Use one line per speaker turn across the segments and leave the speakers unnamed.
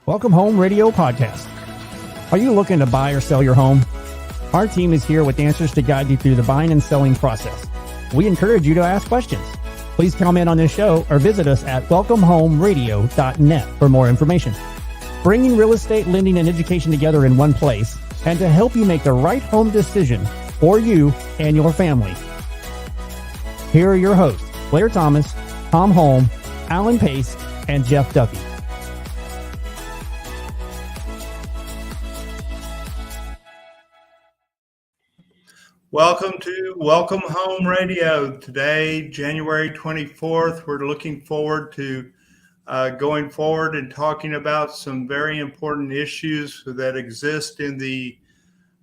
Welcome Home Radio Podcast. Are you looking to buy or sell your home? Our team is here with answers to guide you through the buying and selling process. We encourage you to ask questions. Please comment on this show or visit us at welcomehomeradio.net for more information. Bringing real estate, lending, and education together in one place, and to help you make the right home decision for you and your family. Here are your hosts, Blair Thomas, Thom Holmes, Alan Pace, and Jeff Duffy.
Welcome to Welcome Home Radio. Today, January 24th, we're looking forward to going forward and talking about some very important issues that exist in the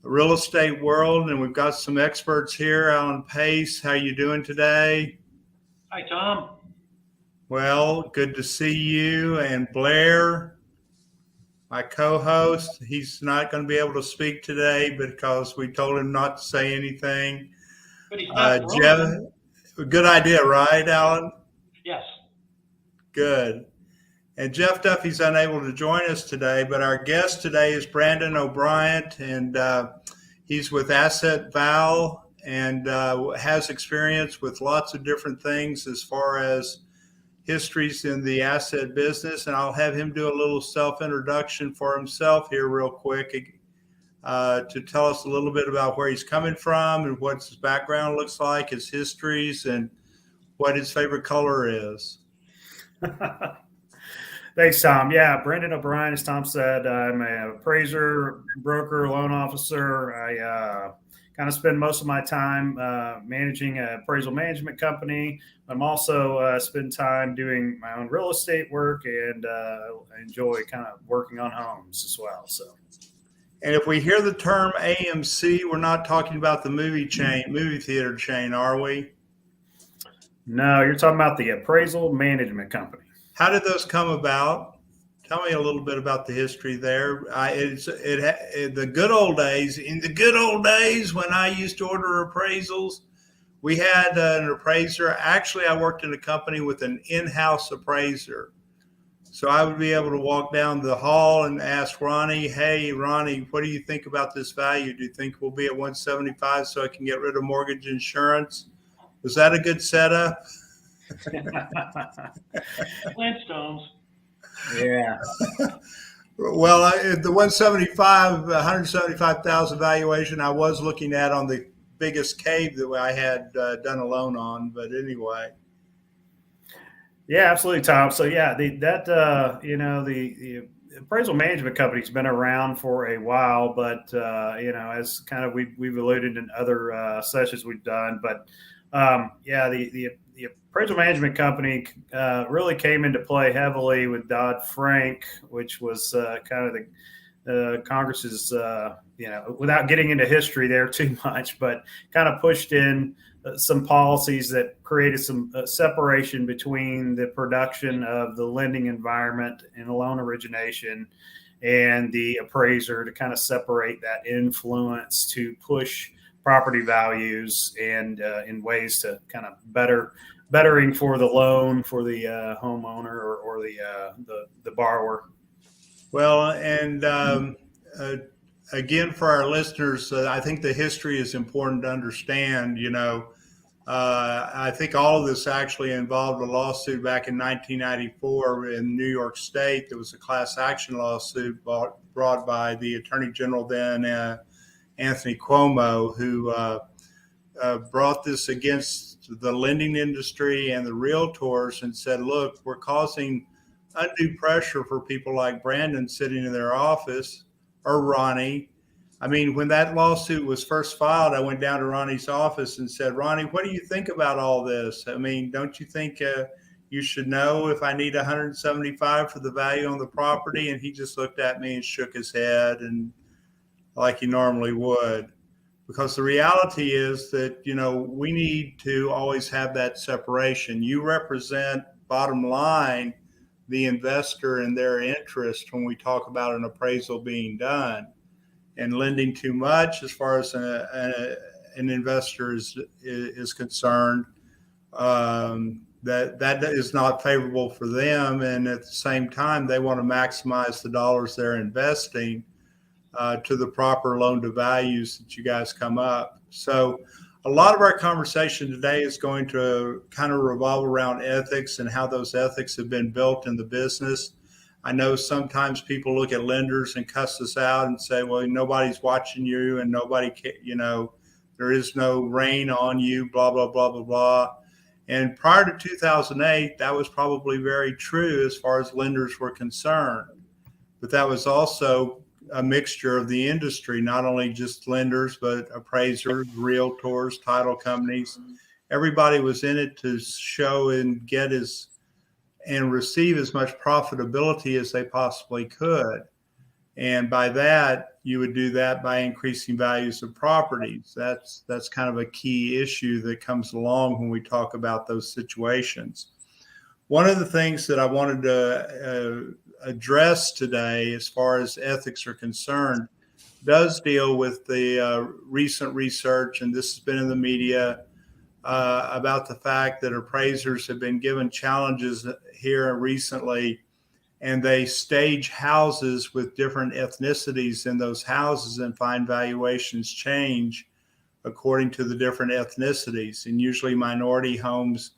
real estate world. And we've got some experts here. Alan Pace, how you doing today?
Hi, Tom.
Well, good to see you. And Blair, my co-host, he's not going to be able to speak today because we told him not to say anything.
But he's not
Jeff, good idea, right, Alan?
Yes.
Good. And Jeff Duffy's unable to join us today, but our guest today is Brandon O'Brien, and he's with Asset Val and has experience with lots of different things as far as histories in the asset business, and I'll have him do a little self-introduction for himself here real quick to tell us a little bit about where he's coming from and what his background looks like, his histories, and what his favorite color is.
Thanks, Tom. Yeah, Brandon O'Brien, as Tom said, I'm an appraiser, broker, loan officer. I kind of spend most of my time managing an appraisal management company. I'm also spend time doing my own real estate work, and I enjoy kind of working on homes as well. So,
and if we hear the term AMC, we're not talking about the movie theater chain, are we?
No, you're talking about the appraisal management company.
How did those come about? Tell me a little bit about the history there. The good old days. In the good old days, when I used to order appraisals, we had an appraiser. Actually, I worked in a company with an in-house appraiser. So I would be able to walk down the hall and ask Ronnie, "Hey, Ronnie, what do you think about this value? Do you think we'll be at 175 so I can get rid of mortgage insurance?" Was that a good setup?
Flintstones.
Yeah.
Well, the 175,000 valuation I was looking at on the biggest cave that I had done a loan on, but anyway.
Yeah, absolutely, Tom. So yeah, the appraisal management company's been around for a while, but as kind of we've alluded in other sessions we've done, but the appraisal management company really came into play heavily with Dodd-Frank, which was kind of the Congress's, without getting into history there too much, but kind of pushed in some policies that created some separation between the production of the lending environment and loan origination and the appraiser to kind of separate that influence to push property values and in ways to kind of bettering for the loan for the homeowner or the borrower.
Well, and again, for our listeners, I think the history is important to understand. I think all of this actually involved a lawsuit back in 1994 in New York State. There was a class action lawsuit brought by the Attorney General then, Anthony Cuomo, who brought this against the lending industry and the realtors and said, look, we're causing undue pressure for people like Brandon sitting in their office, or Ronnie. I mean, when that lawsuit was first filed, I went down to Ronnie's office and said, Ronnie, what do you think about all this? I mean, don't you think you should know if I need 175 for the value on the property? And he just looked at me and shook his head, and like he normally would. Because the reality is that, we need to always have that separation. You represent, bottom line, the investor and their interest when we talk about an appraisal being done. And lending too much, as far as an investor is concerned, that is not favorable for them. And at the same time, they want to maximize the dollars they're investing to the proper loan to values that you guys come up. So a lot of our conversation today is going to kind of revolve around ethics and how those ethics have been built in the business. I know sometimes people look at lenders and cuss us out and say, well, nobody's watching you and nobody, there is no rain on you, blah, blah, blah, blah, blah. And prior to 2008, that was probably very true as far as lenders were concerned. But that was also a mixture of the industry, not only just lenders, but appraisers, realtors, title companies. Everybody was in it to show and get and receive as much profitability as they possibly could. And by that, you would do that by increasing values of properties. That's kind of a key issue that comes along when we talk about those situations. One of the things that I wanted to address today, as far as ethics are concerned, does deal with the recent research, and this has been in the media, about the fact that appraisers have been given challenges here recently, and they stage houses with different ethnicities in those houses and find valuations change according to the different ethnicities. And usually minority homes,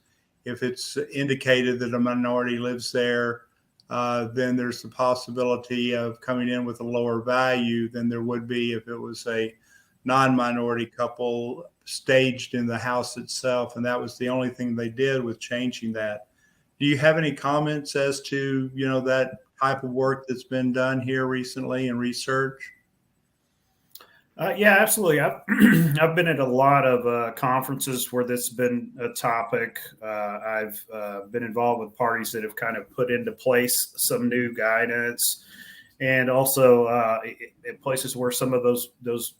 if it's indicated that a minority lives there, then there's the possibility of coming in with a lower value than there would be if it was a non-minority couple staged in the house itself. And that was the only thing they did with changing that. Do you have any comments as to, that type of work that's been done here recently in research?
Yeah, absolutely. I've been at a lot of conferences where this has been a topic. I've been involved with parties that have kind of put into place some new guidance, and also at places where some of those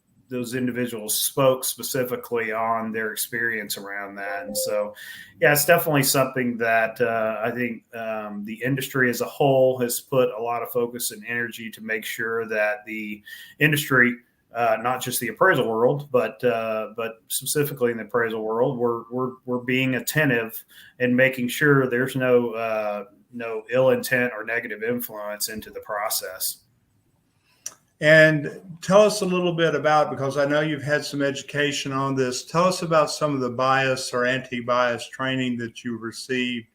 individuals spoke specifically on their experience around that. And so, yeah, it's definitely something that I think the industry as a whole has put a lot of focus and energy to make sure that the industry, not just the appraisal world, but specifically in the appraisal world, we're being attentive and making sure there's no ill intent or negative influence into the process.
And tell us a little bit about, because I know you've had some education on this, tell us about some of the bias or anti-bias training that you've received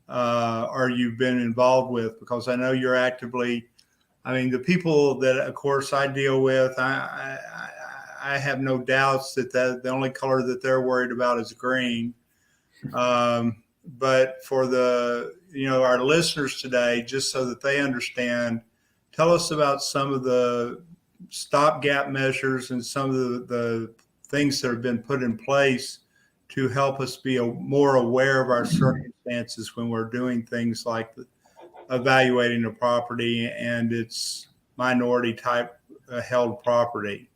or you've been involved with, because I know you're actively, the people that, of course, I deal with, I have no doubts that the only color that they're worried about is green. But for our listeners today, just so that they understand, tell us about some of the stopgap measures and some of the things that have been put in place to help us be more aware of our circumstances when we're doing things like evaluating a property and its minority type held property.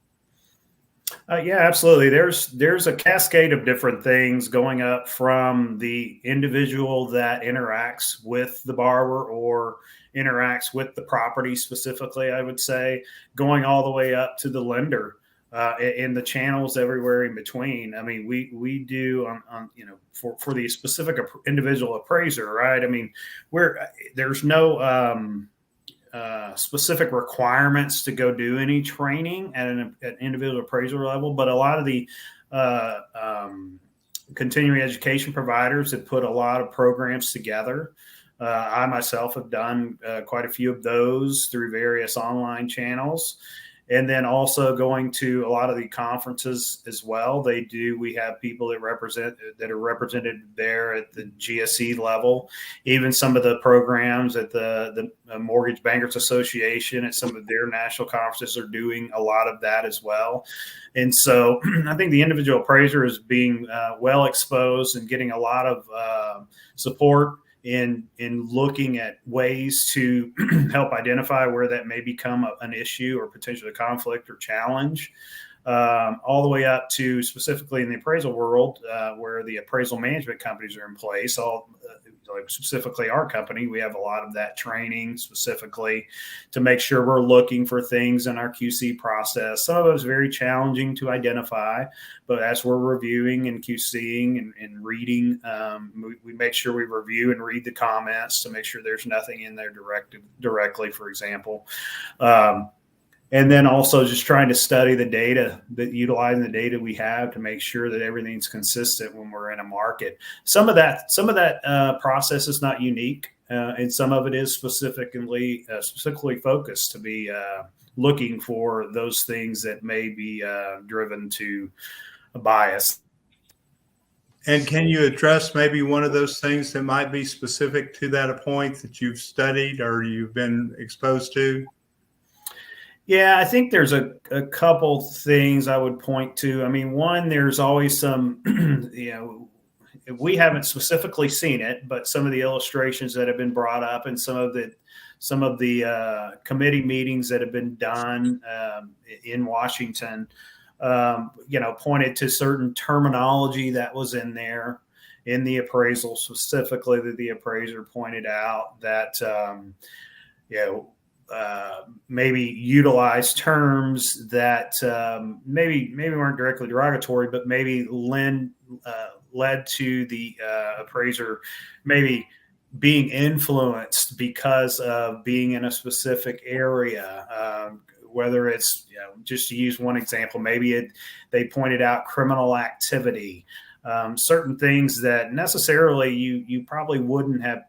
Yeah, absolutely. There's a cascade of different things going up from the individual that interacts with the borrower or interacts with the property specifically, I would say, going all the way up to the lender in the channels everywhere in between. We do on for the specific individual appraiser, right? There's no specific requirements to go do any training at an individual appraiser level, but a lot of the continuing education providers have put a lot of programs together. I myself have done quite a few of those through various online channels. And then also going to a lot of the conferences as well. We have people that are represented there at the GSE level, even some of the programs at the Mortgage Bankers Association at some of their national conferences are doing a lot of that as well. And so I think the individual appraiser is being well exposed and getting a lot of support in looking at ways to help identify where that may become an issue or potentially a conflict or challenge. all the way up to specifically in the appraisal world, where the appraisal management companies are in place. Specifically our company, we have a lot of that training specifically to make sure we're looking for things in our QC process. Some of it is very challenging to identify, but as we're reviewing and QCing and reading, we make sure we review and read the comments to make sure there's nothing in there directly, for example. And then also just trying to study the data, utilizing the data we have to make sure that everything's consistent when we're in a market. Some of that process is not unique, and some of it is specifically focused to be looking for those things that may be driven to a bias.
And can you address maybe one of those things that might be specific to that point that you've studied or you've been exposed to?
Yeah, I think there's a couple things I would point to. I mean, one, there's always some, we haven't specifically seen it, but some of the illustrations that have been brought up and some of the committee meetings that have been done in Washington, pointed to certain terminology that was in there in the appraisal, specifically that the appraiser pointed out that, maybe utilize terms that maybe weren't directly derogatory, but maybe led to the appraiser maybe being influenced because of being in a specific area. Whether it's, just to use one example, maybe they pointed out criminal activity, certain things that necessarily you probably wouldn't have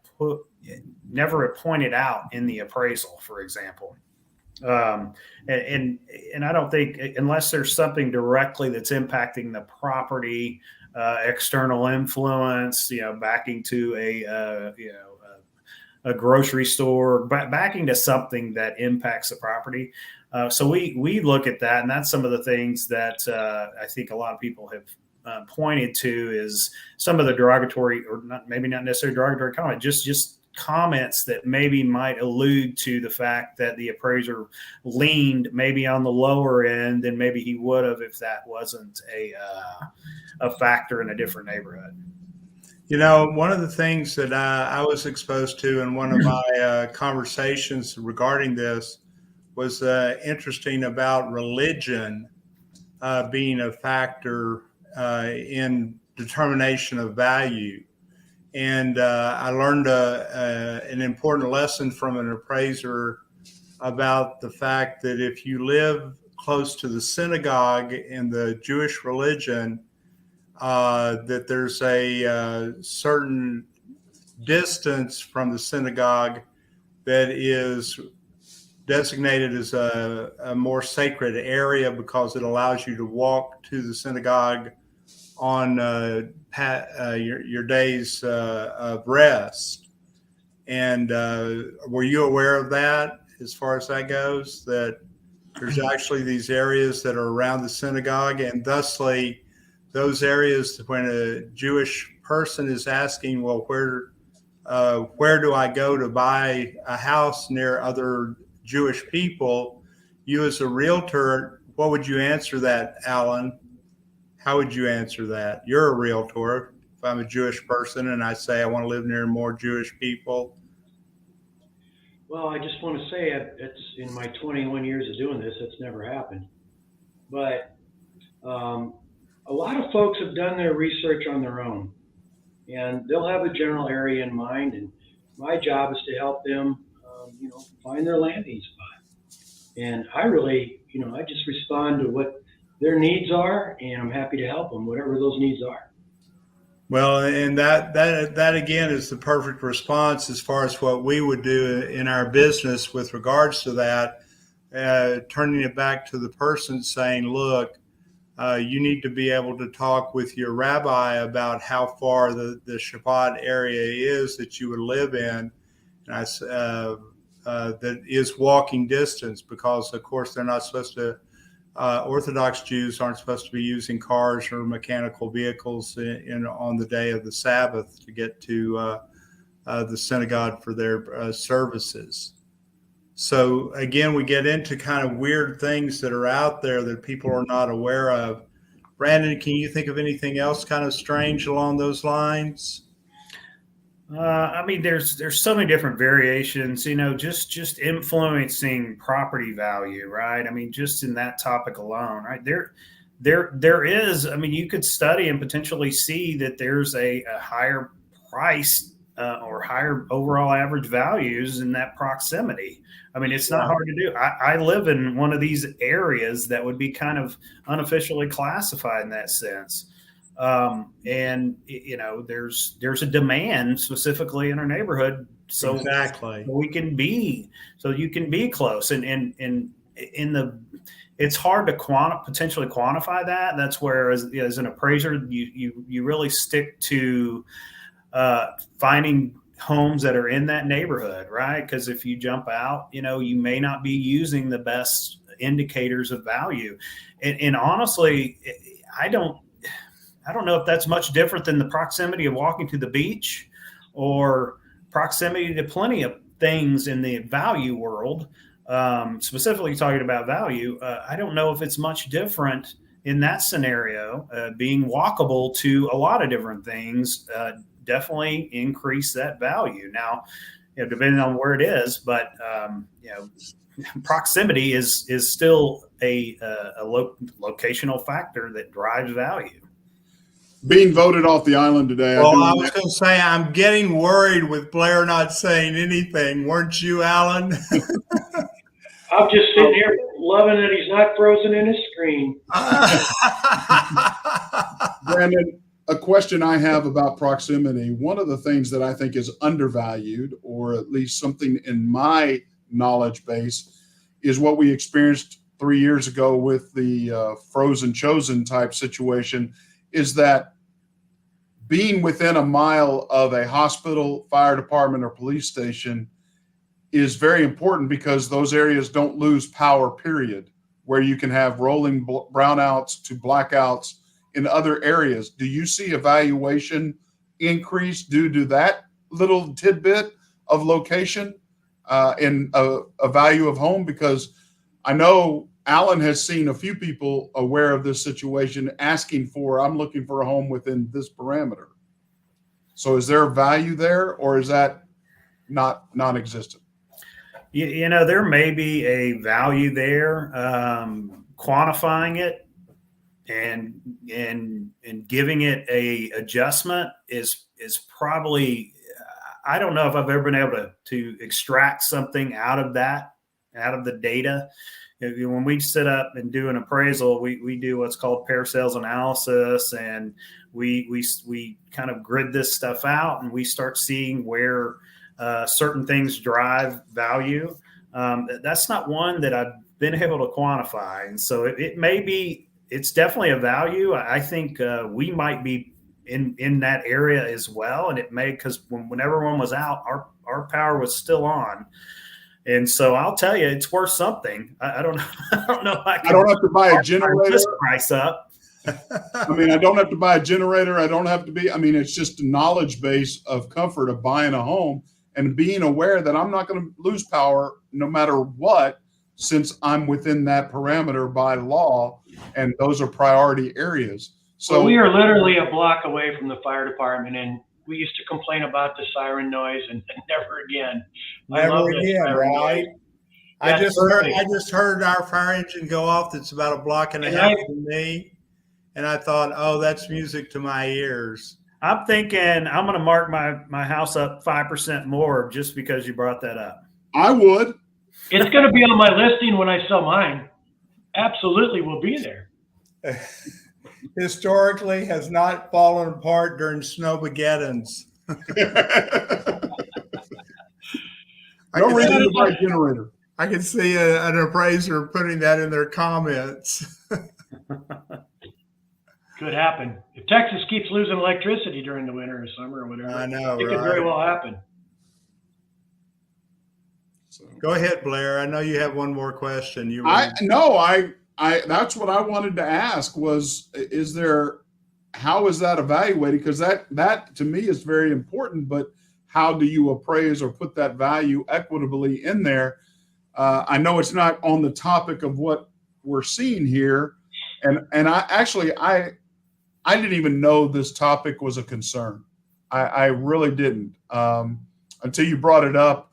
never pointed out in the appraisal, for example. And I don't think, unless there's something directly that's impacting the property, external influence, backing to a grocery store, backing to something that impacts the property. So we look at that, and that's some of the things that I think a lot of people have pointed to is some of the derogatory, or maybe not necessarily derogatory comment, just comments that maybe might allude to the fact that the appraiser leaned maybe on the lower end than maybe he would have if that wasn't a factor in a different neighborhood.
One of the things that I was exposed to in one of my conversations regarding this was interesting about religion being a factor in determination of value. And I learned an important lesson from an appraiser about the fact that if you live close to the synagogue in the Jewish religion, that there's a certain distance from the synagogue that is designated as a more sacred area because it allows you to walk to the synagogue on your days of rest. And were you aware of that as far as that goes, that there's actually these areas that are around the synagogue, and thusly those areas when a Jewish person is asking, well, where do I go to buy a house near other Jewish people? You as a realtor, what would you answer that, Alan? How would you answer that? You're a realtor. If I'm a Jewish person and I say I want to live near more Jewish people.
Well, I just want to say it's in my 21 years of doing this, it's never happened. But a lot of folks have done their research on their own, and they'll have a general area in mind. And my job is to help them, find their landing spot. And I really, I just respond to what their needs are, and I'm happy to help them, whatever those needs are.
Well, and that again is the perfect response as far as what we would do in our business with regards to that, turning it back to the person saying, look, you need to be able to talk with your rabbi about how far the Shabbat area is that you would live in, and that is walking distance, because of course they're not supposed to, Orthodox Jews aren't supposed to be using cars or mechanical vehicles on the day of the Sabbath to get to the synagogue for their services. So again, we get into kind of weird things that are out there that people are not aware of. Brandon, can you think of anything else kind of strange along those lines?
I mean, there's so many different variations, just influencing property value, right? I mean, just in that topic alone, right? There is, I mean, you could study and potentially see that there's a higher price or higher overall average values in that proximity. I mean, it's not hard to do. I live in one of these areas that would be kind of unofficially classified in that sense. And there's a demand specifically in our neighborhood. So
exactly,
you can be close it's hard to potentially quantify that. That's where as an appraiser, you really stick to, finding homes that are in that neighborhood, right? Because if you jump out, you may not be using the best indicators of value. And honestly, I don't know if that's much different than the proximity of walking to the beach or proximity to plenty of things in the value world. Specifically talking about value, I don't know if it's much different in that scenario. Being walkable to a lot of different things definitely increase that value. Now, depending on where it is, but proximity is still a locational factor that drives value.
Being voted off the island today.
Well, I was going to say, I'm getting worried with Blair not saying anything. Weren't you, Alan?
I'm just sitting here loving that he's not frozen in his screen.
Brandon, a question I have about proximity. One of the things that I think is undervalued, or at least something in my knowledge base, is what we experienced 3 years ago with the frozen chosen type situation, is that being within a mile of a hospital, fire department, or police station is very important, because those areas don't lose power, period, where you can have rolling brownouts to blackouts in other areas. Do you see evaluation increase due to that little tidbit of location and a value of home? Because I know Alan has seen a few people aware of this situation asking I'm looking for a home within this parameter. So is there a value there, or is that not non-existent?
There may be a value there. Quantifying it and giving it a adjustment is probably, I don't know if I've ever been able to extract something out of the data. When we sit up and do an appraisal, we do what's called pair sales analysis, and we kind of grid this stuff out, and we start seeing where certain things drive value. That's not one that I've been able to quantify. And so it's definitely a value. I think we might be in that area as well. And it may, because when everyone was out, our power was still on. And so I'll tell you, it's worth something. I don't know. I don't
have to buy a generator.
This price up.
I mean, I don't have to buy a generator. It's just a knowledge base of comfort of buying a home and being aware that I'm not going to lose power no matter what, since I'm within that parameter by law, and those are priority areas. So
we are literally a block away from the fire department, and we used to complain about the siren noise, and never again.
Never again, right? I just heard our fire engine go off. That's about a block and a half from me, and I thought, oh, that's music to my ears.
I'm thinking I'm going to mark my house up 5% more just because you brought that up.
I would.
It's going to be on my listing when I sell mine. Absolutely will be there.
Historically has not fallen apart during snowmageddons.
No reason to buy a generator.
I can see an appraiser putting that in their comments.
Could happen. If Texas keeps losing electricity during the winter or summer or whatever,
I know,
it could very well happen.
So,
go ahead, Blair. I know you have one more question.
That's what I wanted to ask was, how is that evaluated? Because that to me is very important, but how do you appraise or put that value equitably in there? I know it's not on the topic of what we're seeing here, and I didn't even know this topic was a concern. I really didn't until you brought it up.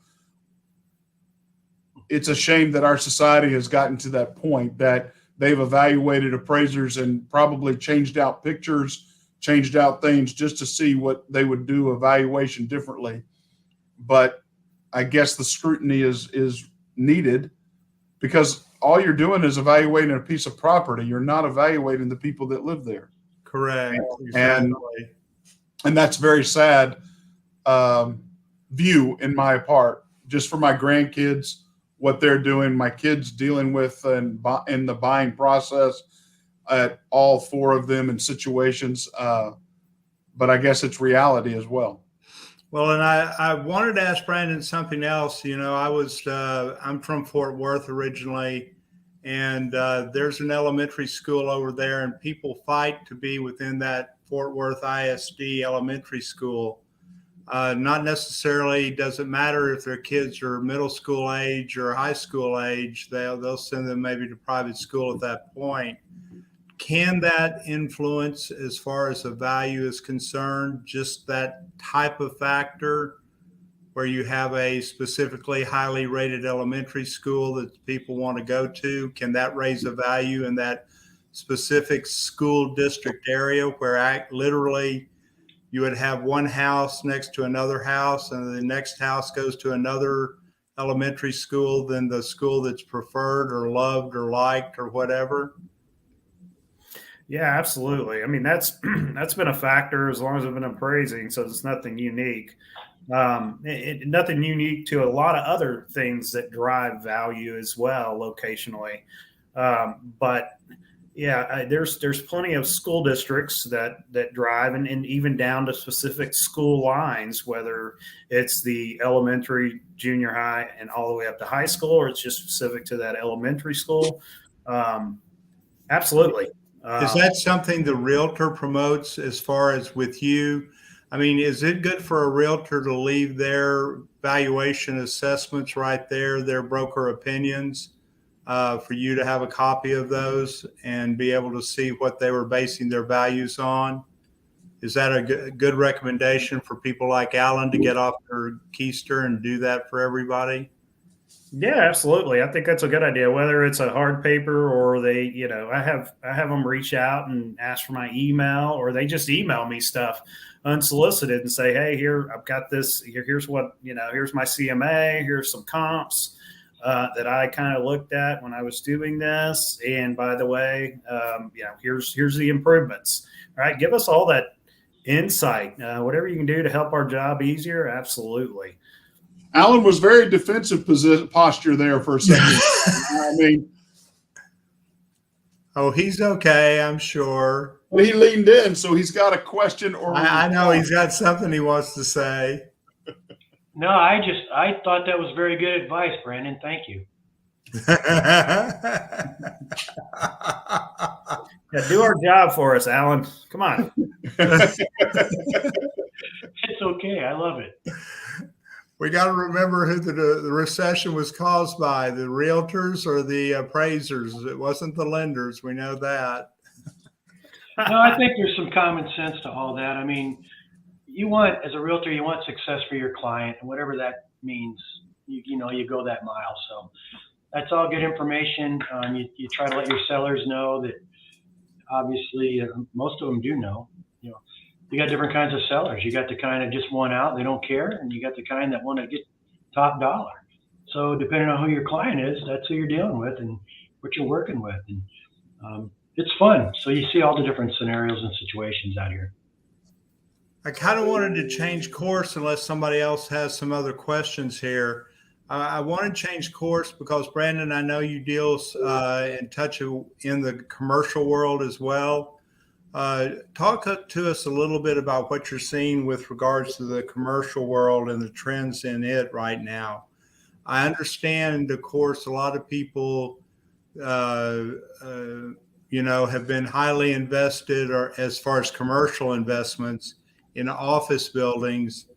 It's a shame that our society has gotten to that point that they've evaluated appraisers and probably changed out pictures, changed out things just to see what they would do evaluation differently. But I guess the scrutiny is needed because all you're doing is evaluating a piece of property. You're not evaluating the people that live there.
Correct.
And that's very sad view in my part, just for my grandkids, what they're doing, my kids dealing with in the buying process at all four of them in situations. But I guess it's reality as well.
Well, and I wanted to ask Brandon something else. You know, I'm from Fort Worth originally, and there's an elementary school over there, and people fight to be within that Fort Worth ISD elementary school. Not necessarily does it matter if their kids are middle school age or high school age. They'll send them maybe to private school at that point. Can that influence as far as the value is concerned, just that type of factor where you have a specifically highly rated elementary school that people want to go to? Can that raise a value in that specific school district area where literally you would have one house next to another house and the next house goes to another elementary school than the school that's preferred or loved or liked or whatever?
Yeah, absolutely. I mean, that's been a factor as long as I've been appraising, so it's nothing unique. Nothing unique to a lot of other things that drive value as well, locationally. But yeah, there's plenty of school districts that drive, and even down to specific school lines, whether it's the elementary, junior high, and all the way up to high school, or it's just specific to that elementary school. Absolutely.
Is that something the realtor promotes as far as with you? I mean, is it good for a realtor to leave their valuation assessments right there, their broker opinions, for you to have a copy of those and be able to see what they were basing their values on? Is that a good recommendation for people like Alan to get off their keister and do that for everybody?
Yeah, absolutely. I think that's a good idea. Whether it's a hard paper or they, I have them reach out and ask for my email, or they just email me stuff unsolicited and say, hey, here, I've got this, here's what, here's my CMA, here's some comps that I kind of looked at when I was doing this. And by the way, here's the improvements. All right. Give us all that insight, whatever you can do to help our job easier. Absolutely.
Alan was very defensive posture there for a second. I mean,
oh, he's okay, I'm sure.
He leaned in, so he's got a question or
I know he's got something he wants to say.
No, I thought that was very good advice, Brandon. Thank you.
Yeah, do our job for us, Alan. Come on.
It's okay. I love it.
We got to remember who the recession was caused by, the realtors or the appraisers. It wasn't the lenders. We know that.
No, I think there's some common sense to all that. I mean, as a realtor, you want success for your client, and whatever that means, you go that mile. So that's all good information. You try to let your sellers know that, obviously, most of them do know. You got different kinds of sellers. You got the kind that just want out, they don't care, and you got the kind that want to get top dollar. So depending on who your client is, that's who you're dealing with and what you're working with. And it's fun. So you see all the different scenarios and situations out here.
I kind of wanted to change course unless somebody else has some other questions here. I want to change course because, Brandon, I know you deal and touch in the commercial world as well. Talk to us a little bit about what you're seeing with regards to the commercial world and the trends in it right now. I understand, of course, a lot of people, have been highly invested or as far as commercial investments in office buildings,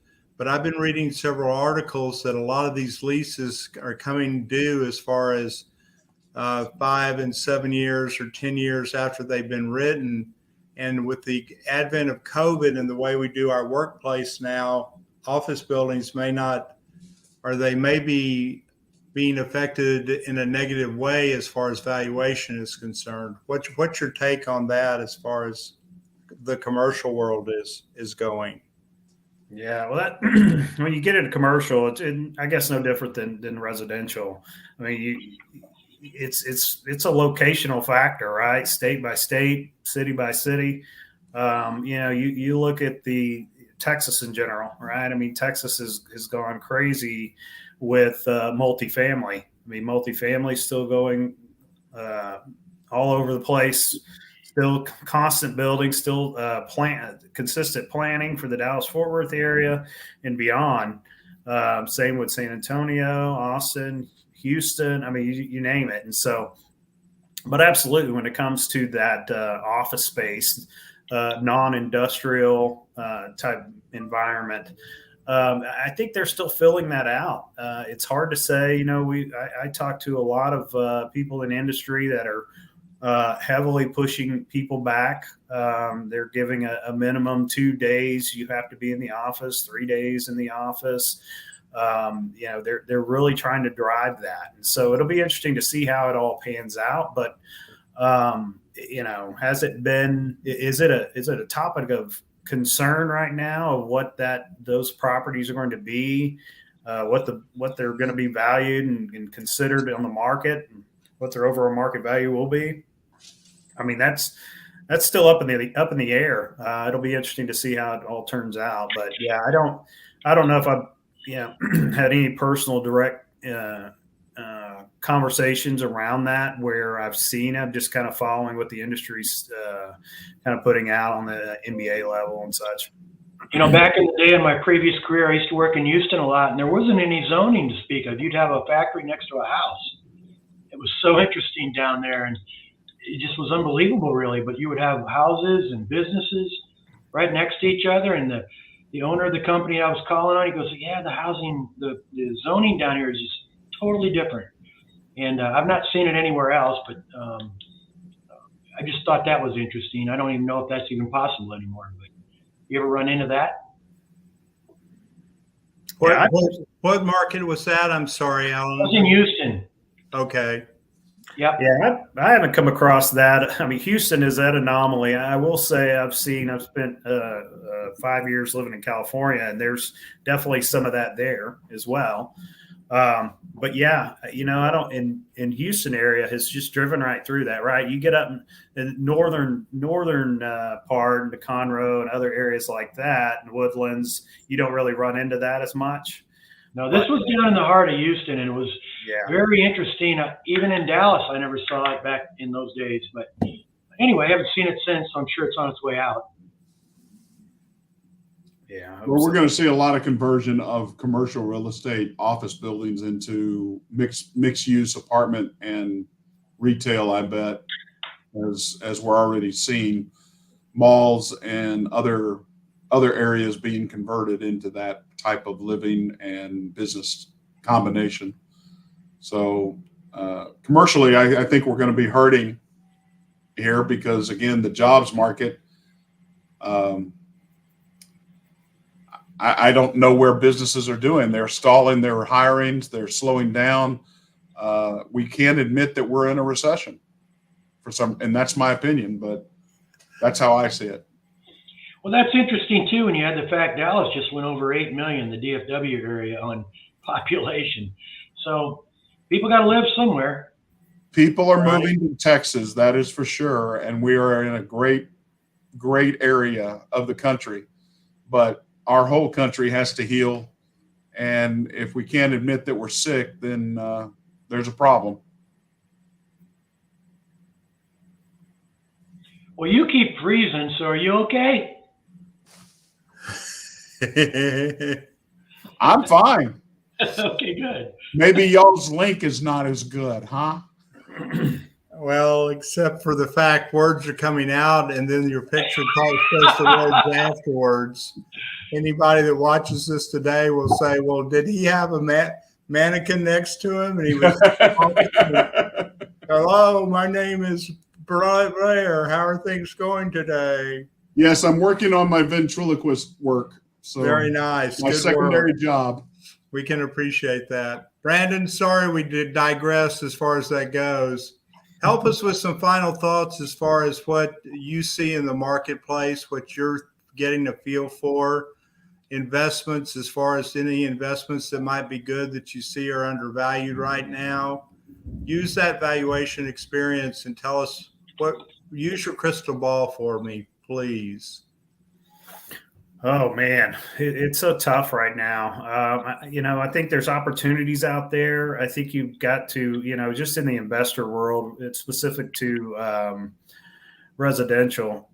But I've been reading several articles that a lot of these leases are coming due as far as 5 and 7 years or 10 years after they've been written. And with the advent of COVID and the way we do our workplace now, office buildings may not, or they may be being affected in a negative way as far as valuation is concerned. What's your take on that as far as the commercial world is going?
Yeah, well, that when you get into commercial, it's I guess no different than residential. I mean, it's a locational factor, right? State by state, city by city. You look at the Texas in general, right? I mean, Texas has gone crazy with multifamily. I mean, multifamily is still going all over the place. Still constant building, still consistent planning for the Dallas-Fort Worth area and beyond. Same with San Antonio, Austin, Houston. I mean, you name it. And so, but absolutely, when it comes to that office space, non-industrial type environment, I think they're still filling that out. It's hard to say. I talk to a lot of people in industry that are heavily pushing people back. They're giving a minimum 2 days. You have to be in the office, 3 days in the office. They're really trying to drive that. And so it'll be interesting to see how it all pans out. But, has it been, is it a topic of concern right now of what those properties are going to be, what they're going to be valued and considered on the market, and what their overall market value will be? I mean, that's still up in the air. It'll be interesting to see how it all turns out. But yeah, I don't know if I've had any personal direct conversations around that where I'm just kind of following what the industry's kind of putting out on the NBA level and such.
Back in the day in my previous career, I used to work in Houston a lot, and there wasn't any zoning to speak of. You'd have a factory next to a house. It was so interesting down there, and it just was unbelievable, really. But you would have houses and businesses right next to each other, and the owner of the company I was calling on, he goes, "Yeah, the zoning down here is just totally different." And I've not seen it anywhere else, but I just thought that was interesting. I don't even know if that's even possible anymore. But you ever run into that?
What market was that? I'm sorry, Alan.
I was in Houston.
Okay.
Yep.
Yeah, I haven't come across that. I mean, Houston is that anomaly. I will say I've spent 5 years living in California, and there's definitely some of that there as well. But yeah, I don't in Houston area has just driven right through that, right? You get up in northern part, the Conroe and other areas like that, and Woodlands, you don't really run into that as much.
No, this was down in the heart of Houston, and it was very interesting. Even in Dallas, I never saw it back in those days. But anyway, I haven't seen it since, so I'm sure it's on its way out.
Yeah.
Well, we're going to see a lot of conversion of commercial real estate office buildings into mixed use apartment and retail, I bet, as we're already seeing malls and other areas being converted into that type of living and business combination. So commercially, I think we're going to be hurting here because, again, the jobs market, I don't know where businesses are doing. They're stalling their hirings. They're slowing down. We can't admit that we're in a recession and that's my opinion, but that's how I see it.
Well, that's interesting too. When you had the fact Dallas just went over 8 million, the DFW area on population. So people got to live somewhere.
People are moving to Texas, that is for sure. And we are in a great area of the country, but our whole country has to heal. And if we can't admit that we're sick, then there's a problem.
Well, you keep freezing, so are you okay?
I'm fine.
Okay, good.
Maybe y'all's link is not as good, huh?
Well, except for the fact words are coming out and then your picture probably says the words afterwards. Anybody that watches this today will say, well, did he have a mannequin next to him? And he was, hello, my name is Blair. How are things going today?
Yes, I'm working on my ventriloquist work. So
very nice.
My
Good
secondary
work.
job.
We can appreciate that. Brandon, sorry we did digress as far as that goes. Help us with some final thoughts as far as what you see in the marketplace, what you're getting a feel for, investments, as far as any investments that might be good that you see are undervalued right now. Use that valuation experience and tell us use your crystal ball for me, please.
Oh man, it's so tough right now. I think there's opportunities out there. I think you've got to, just in the investor world, it's specific to residential,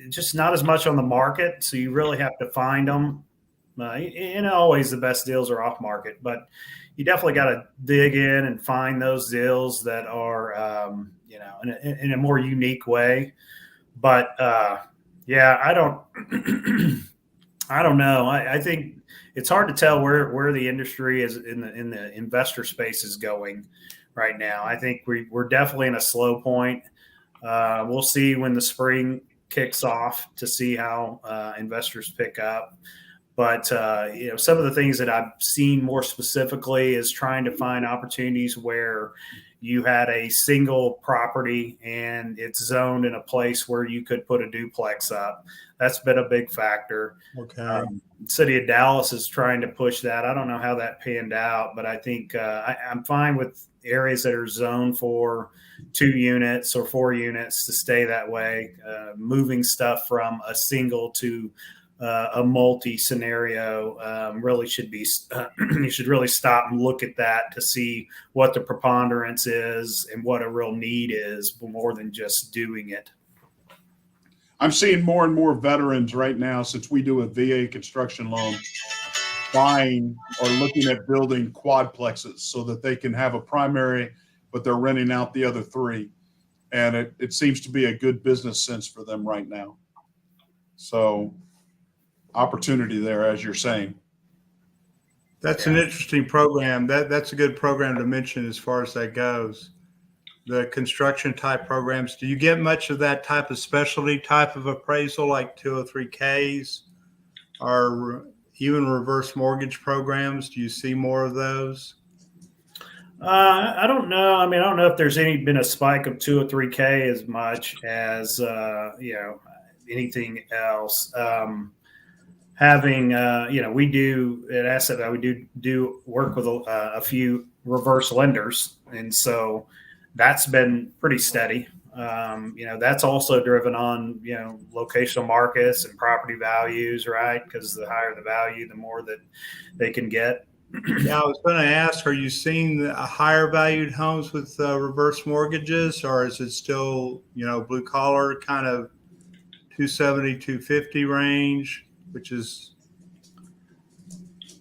just not as much on the market. So you really have to find them. Always the best deals are off market, but you definitely got to dig in and find those deals that are, in a more unique way. But yeah, I don't know. I think it's hard to tell where the industry is in the investor space is going right now. I think we're definitely in a slow point. We'll see when the spring kicks off to see how investors pick up. But some of the things that I've seen more specifically is trying to find opportunities where you had a single property and it's zoned in a place where you could put a duplex up. That's been a big factor.
Okay.
City of Dallas is trying to push that. I don't know how that panned out, but I think I'm fine with areas that are zoned for 2 units or 4 units to stay that way. Moving stuff from a single to a multi scenario really should be you should really stop and look at that to see what the preponderance is and what a real need is more than just doing it.
I'm seeing more and more veterans right now, since we do a VA construction loan, buying or looking at building quadplexes so that they can have a primary, but they're renting out the other 3. And it seems to be a good business sense for them right now. So opportunity there, as you're saying.
That's an interesting program. That's a good program to mention as far as that goes. The construction type programs. Do you get much of that type of specialty type of appraisal, like 203Ks or even reverse mortgage programs? Do you see more of those?
I don't know. I mean, I don't know if there's been a spike of 203K as much as anything else. We do at Asset Value, we do work with a few reverse lenders, and so that's been pretty steady. That's also driven on locational markets and property values, right? Because the higher the value, the more that they can get.
Yeah, I was going to ask, are you seeing higher valued homes with reverse mortgages, or is it still blue collar kind of 270, 250 range? Which is,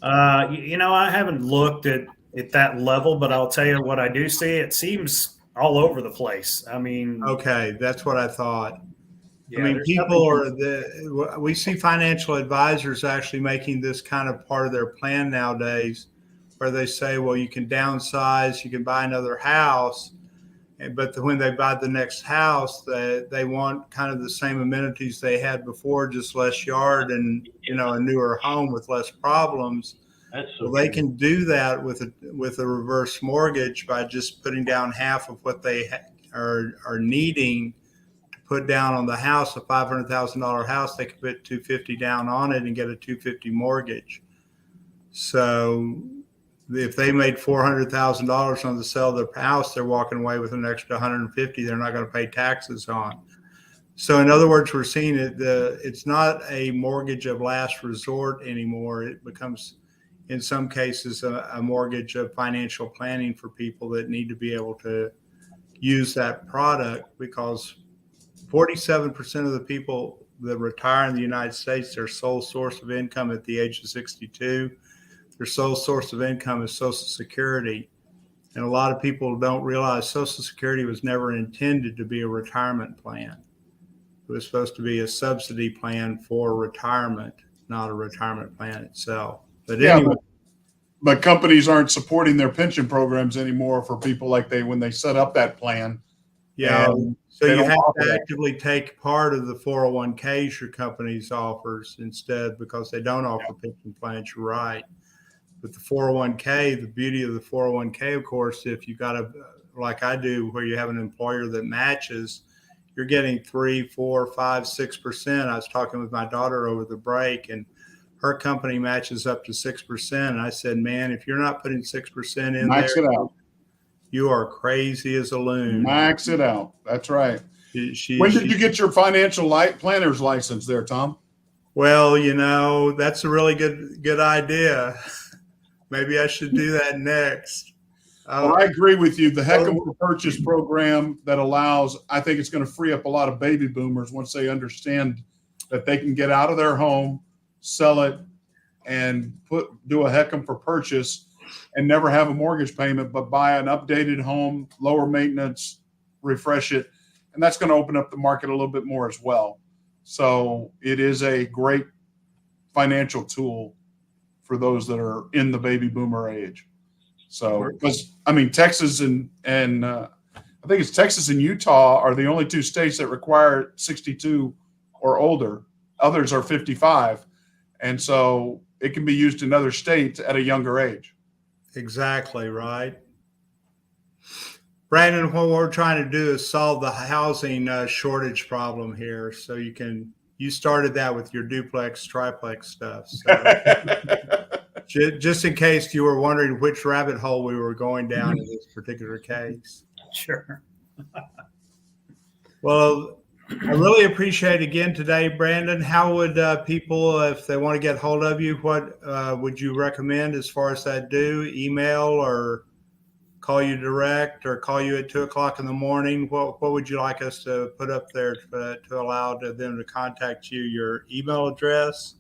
I haven't looked at that level, but I'll tell you what I do see. It seems all over the place. I mean,
okay, that's what I thought.
Yeah,
I mean, we see financial advisors actually making this kind of part of their plan nowadays, where they say, well, you can downsize, you can buy another house. But when they buy the next house, they want kind of the same amenities they had before, just less yard and a newer home with less problems. They can do that with a reverse mortgage by just putting down half of what they are needing to put down on the house. A $500,000 house, they can put $250 down on it and get a $250 mortgage. So if they made $400,000 on the sale of their house, they're walking away with an extra $150,000 they're not going to pay taxes on. So in other words, we're seeing it's not a mortgage of last resort anymore. It becomes, in some cases, a mortgage of financial planning for people that need to be able to use that product, because 47% of the people that retire in the United States, their sole source of income at the age of 62, their sole source of income is Social Security. And a lot of people don't realize Social Security was never intended to be a retirement plan. It was supposed to be a subsidy plan for retirement, not a retirement plan itself. But anyway.
But companies aren't supporting their pension programs anymore for people when they set up that plan.
Yeah. So you have to actively take part of the 401ks your company's offers instead, because they don't offer pension plans. You're right. But the 401k, the beauty of the 401k, of course, if you got like I do, where you have an employer that matches, you're getting 3, 4, 5, 6%. I was talking with my daughter over the break, and her company matches up to 6%. And I said, man, if you're not putting 6% in
max
there,
it out.
You are crazy as a loon.
Max it out. That's right. When did you get your financial planner's license there, Thom?
Well, that's a really good idea. Maybe I should do that next.
Well, I agree with you. The Heck for Purchase program that allows, I think it's going to free up a lot of baby boomers once they understand that they can get out of their home, sell it, and do a Heck for Purchase and never have a mortgage payment, but buy an updated home, lower maintenance, refresh it. And that's going to open up the market a little bit more as well. So it is a great financial tool for those that are in the baby boomer age. So, because Texas and I think it's Texas and Utah are the only two states that require 62 or older. Others are 55. And so it can be used in other states at a younger age.
Exactly right. Brandon, what we're trying to do is solve the housing shortage problem here. So you started that with your duplex, triplex stuff. So just in case you were wondering which rabbit hole we were going down in this particular case.
Sure.
Well, I really appreciate again today, Brandon. How would people, if they want to get hold of you, what would you recommend as far as that do? Email or call you direct or call you at 2:00 in the morning? What would you like us to put up there to allow them to contact you? Your email address?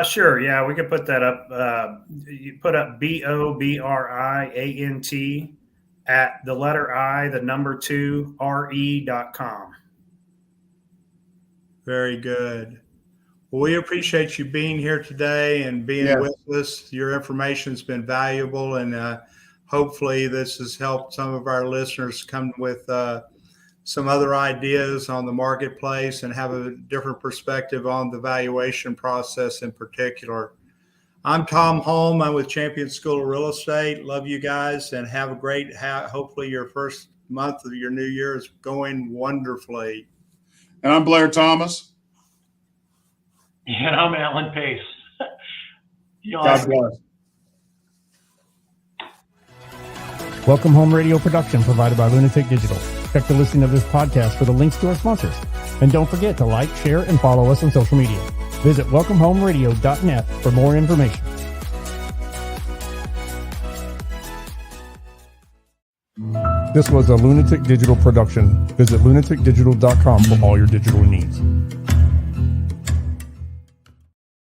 Sure. Yeah, we could put that up. You put up BOBRIANT at the letter I, the number 2, RE.com.
Very good. Well, we appreciate you being here today and being with us. Your information's been valuable, and hopefully this has helped some of our listeners come with some other ideas on the marketplace and have a different perspective on the valuation process in particular. I'm Thom Holmes. I'm with Champion School of Real Estate. Love you guys, and have a great, hopefully your first month of your new year is going wonderfully.
And I'm Blair Thomas.
And I'm Alan Pace.
God bless.
Welcome Home Radio production provided by Lunatic Digital. Check the listing of this podcast for the links to our sponsors. And don't forget to like, share, and follow us on social media. Visit welcomehomeradio.net for more information. This was a Lunatic Digital production. Visit lunaticdigital.com for all your digital needs.